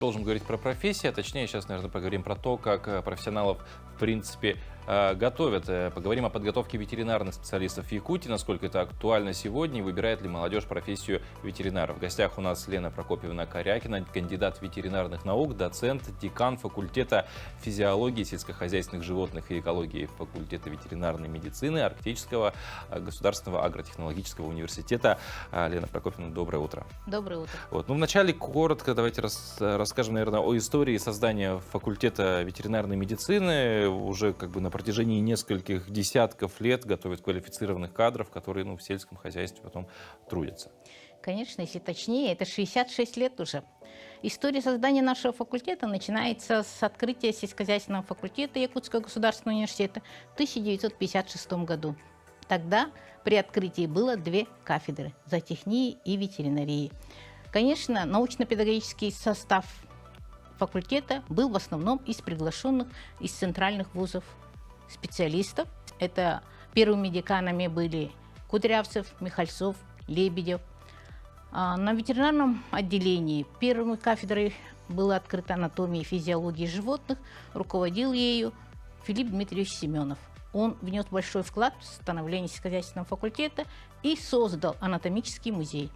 Продолжим говорить про профессии, а точнее сейчас, наверное, поговорим про то, как профессионалов, в принципе, готовят. Поговорим о подготовке ветеринарных специалистов в Якутии, насколько это актуально сегодня, и выбирает ли молодежь профессию ветеринара. В гостях у нас Лена Прокопьевна Корякина, кандидат ветеринарных наук, доцент, декан факультета физиологии сельскохозяйственных животных и экологии факультета ветеринарной медицины Арктического государственного агротехнологического университета. Лена Прокопьевна, доброе утро. Доброе утро. Ну, вначале коротко давайте расскажем, наверное, о истории создания факультета ветеринарной медицины. Уже как бы на протяжении нескольких десятков лет готовят квалифицированных кадров, которые в сельском хозяйстве потом трудятся. Конечно, если точнее, это 66 лет уже. История создания нашего факультета начинается с открытия сельскохозяйственного факультета Якутского государственного университета в 1956 году. Тогда при открытии было две кафедры – зоотехнии и ветеринарии. Конечно, научно-педагогический состав факультета был в основном из приглашенных из центральных вузов специалистов. Это первыми деканами были Кудрявцев, Михальцов, Лебедев. На ветеринарном отделении первой кафедрой была открыта анатомия и физиология животных. Руководил ею Филипп Дмитриевич Семенов. Он внес большой вклад в становление сельскохозяйственного факультета и создал анатомический музей.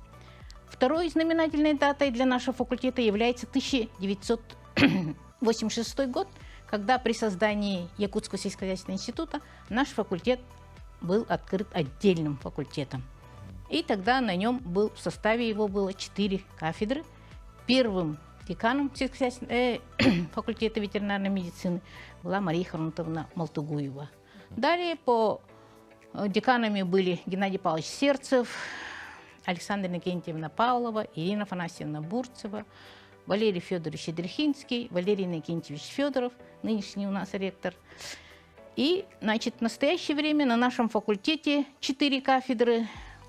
Второй знаменательной датой для нашего факультета является 1986 год, когда при создании Якутского сельскохозяйственного института наш факультет был открыт отдельным факультетом. И тогда на нем в составе его было 4 кафедры. Первым деканом факультета ветеринарной медицины была Мария Харунтовна Малтугуева. Далее по деканами были Геннадий Павлович Сердцев, Александра Иннокентьевна Павлова, Ирина Афанасьевна Бурцева, Валерий Федорович Едрихинский, Валерий Иннокентьевич Федоров, нынешний у нас ректор. И, в настоящее время на нашем факультете 4 кафедры,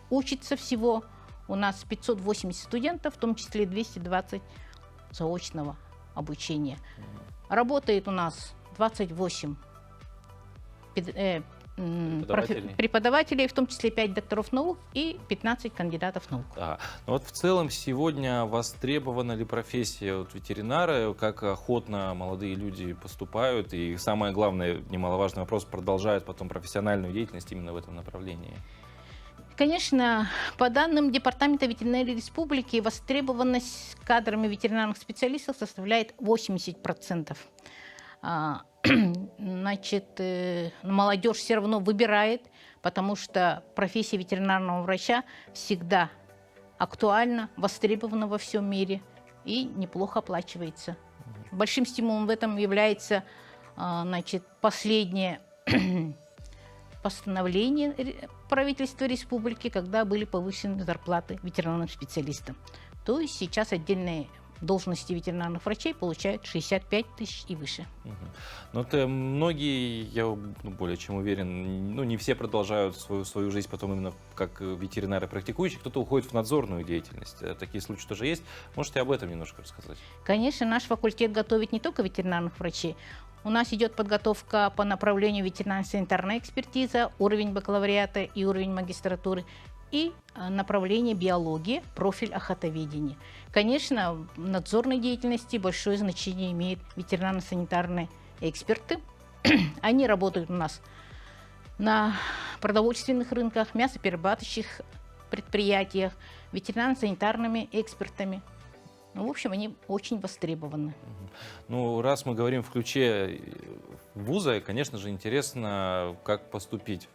учится всего у нас 580 студентов, в том числе 220 заочного обучения. Работает у нас 28 преподавателей, в том числе 5 докторов наук и 15 кандидатов наук. Да. Но в целом сегодня востребована ли профессия ветеринара, как охотно молодые люди поступают, и самое главное, немаловажный вопрос, продолжают потом профессиональную деятельность именно в этом направлении? Конечно, по данным Департамента ветеринарии республики, востребованность кадрами ветеринарных специалистов составляет 80%. Молодежь все равно выбирает, потому что профессия ветеринарного врача всегда актуальна, востребована во всем мире и неплохо оплачивается. Большим стимулом в этом является последнее постановление правительства республики, когда были повышены зарплаты ветеринарным специалистам. То есть сейчас отдельные должности ветеринарных врачей получают 65 тысяч и выше. Но это многие, я более чем уверен, не все продолжают свою жизнь потом именно как ветеринары практикующие, кто-то уходит в надзорную деятельность. Такие случаи тоже есть. Можете об этом немножко рассказать? Конечно, наш факультет готовит не только ветеринарных врачей. У нас идет подготовка по направлению ветеринарно-санитарная экспертиза, уровень бакалавриата и уровень магистратуры, и направление биологии, профиль охотоведения. Конечно, в надзорной деятельности большое значение имеют ветеринарно-санитарные эксперты. Они работают у нас на продовольственных рынках, мясоперерабатывающих предприятиях, ветеринарно-санитарными экспертами. В общем, они очень востребованы. Раз мы говорим в ключе вуза, конечно же, интересно, как поступить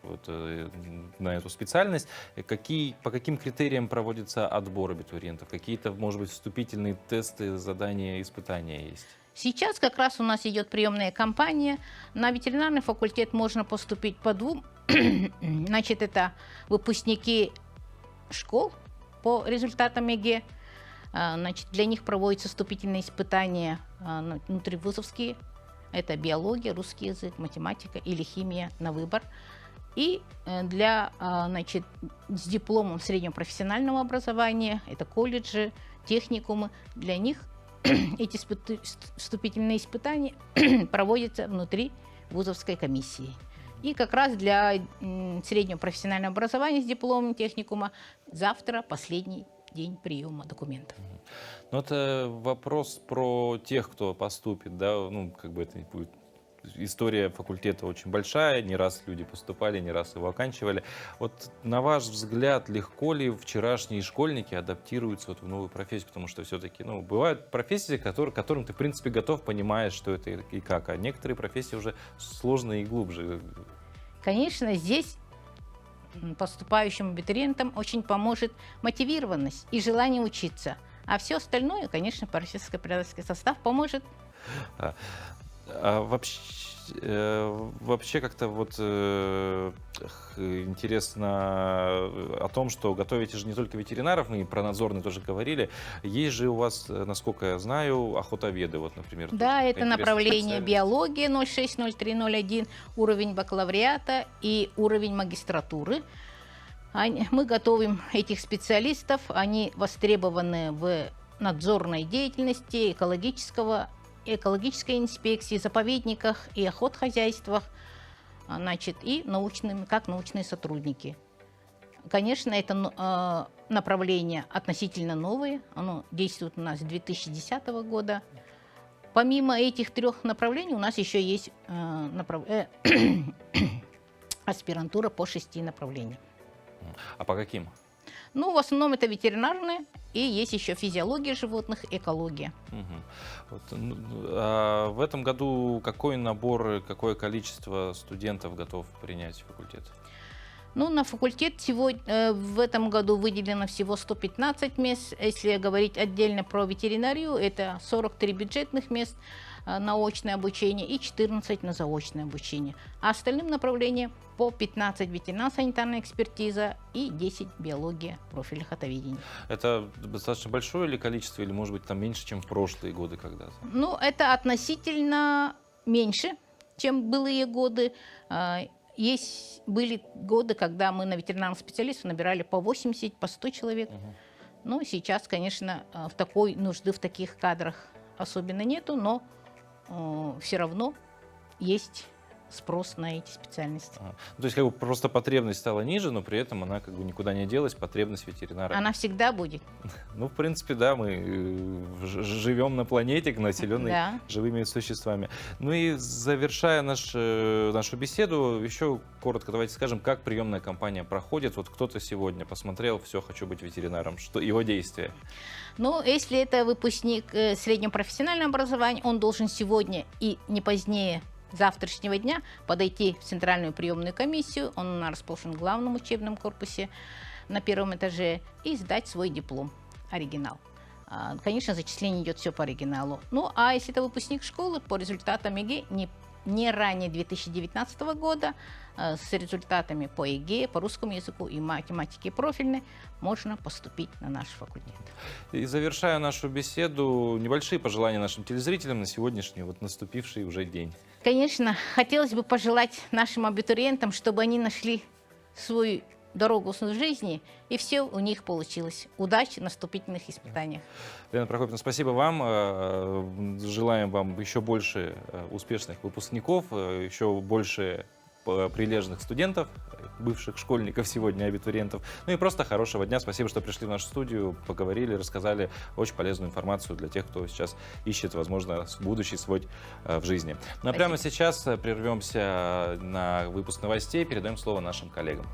на эту специальность. По каким критериям проводится отбор абитуриентов? Какие-то, может быть, вступительные тесты, задания, испытания есть? Сейчас как раз у нас идет приемная кампания. На ветеринарный факультет можно поступить по двум. Это выпускники школ по результатам ЕГЭ. Для них проводятся вступительные испытания внутривузовские. Это биология, русский язык, математика или химия на выбор. И с дипломом среднего профессионального образования, это колледжи, техникумы, для них эти вступительные испытания проводятся внутри вузовской комиссии. И как раз для среднего профессионального образования с дипломом техникума завтра последний день приема документов. Ну, это вопрос про тех, кто поступит, да, ну, как бы это будет. История факультета очень большая, не раз люди поступали, не раз его оканчивали. Вот на ваш взгляд, легко ли вчерашние школьники адаптируются вот в новую профессию? Потому что все-таки, ну, бывают профессии, которым ты, в принципе, готов, понимаешь, что это и как, а некоторые профессии уже сложные и глубже. Конечно, здесь поступающим абитуриентам очень поможет мотивированность и желание учиться. А все остальное, конечно, профессорско-преподавательский состав поможет. Вообще как-то вот интересно о том, что готовите же не только ветеринаров, мы и про надзорные тоже говорили. Есть же у вас, насколько я знаю, охотоведы, вот, например. Да, это направление специальность. биология 060301, уровень бакалавриата и уровень магистратуры. Мы готовим этих специалистов, они востребованы в надзорной деятельности, экологической инспекции, заповедниках и охотхозяйствах, значит, и как научные сотрудники. Конечно, это направление относительно новое, оно действует у нас с 2010 года. Помимо этих 3 направлений у нас еще есть аспирантура по 6 направлениям. А по каким? Ну, в основном это ветеринарные, и есть еще физиология животных, экология. Вот, а в этом году какой набор, какое количество студентов готов принять факультет? Ну, на факультет сегодня, в этом году выделено всего 115 мест. Если говорить отдельно про ветеринарию, это 43 бюджетных мест на очное обучение и 14 на заочное обучение. А остальным направлениям по 15 ветеринарно-санитарная экспертиза и 10 биология профиля охотоведения. Это достаточно большое ли количество, или, может быть, там меньше, чем в прошлые годы когда-то? Ну, это относительно меньше, чем былые годы. Были годы, когда мы на ветеринарных специалистов набирали по 80, по 100 человек. Но сейчас, конечно, в такой нужды в таких кадрах особенно нету, но все равно есть спрос на эти специальности. То есть как бы просто потребность стала ниже, но при этом она как бы никуда не делась, потребность ветеринара. Она всегда будет. Ну, в принципе, да, мы живем на планете, населенной живыми существами. Ну и завершая нашу беседу, еще коротко давайте скажем, как приемная кампания проходит. Вот кто-то сегодня посмотрел «Все, хочу быть ветеринаром», что его действия? Ну, если это выпускник среднего профессионального образования, он должен сегодня и не позднее завтрашнего дня подойти в центральную приемную комиссию, он расположен в главном учебном корпусе на 1-м этаже, и сдать свой диплом, оригинал. Конечно, зачисление идет все по оригиналу. Ну, а если это выпускник школы, по результатам ЕГЭ не ранее 2019 года, с результатами по ЕГЭ, по русскому языку и математике профильной, можно поступить на наш факультет. И завершая нашу беседу, небольшие пожелания нашим телезрителям на сегодняшний наступивший уже день. Конечно, хотелось бы пожелать нашим абитуриентам, чтобы они нашли свою дорогу в жизни, и все у них получилось. Удачи на вступительных испытаниях. Лена Прокопьевна, спасибо вам. Желаем вам еще больше успешных выпускников, еще больше прилежных студентов, бывших школьников, сегодня абитуриентов. Ну и просто хорошего дня. Спасибо, что пришли в нашу студию, поговорили, рассказали очень полезную информацию для тех, кто сейчас ищет, возможно, будущий свой в жизни. Ну а прямо сейчас прервемся на выпуск новостей, передаем слово нашим коллегам.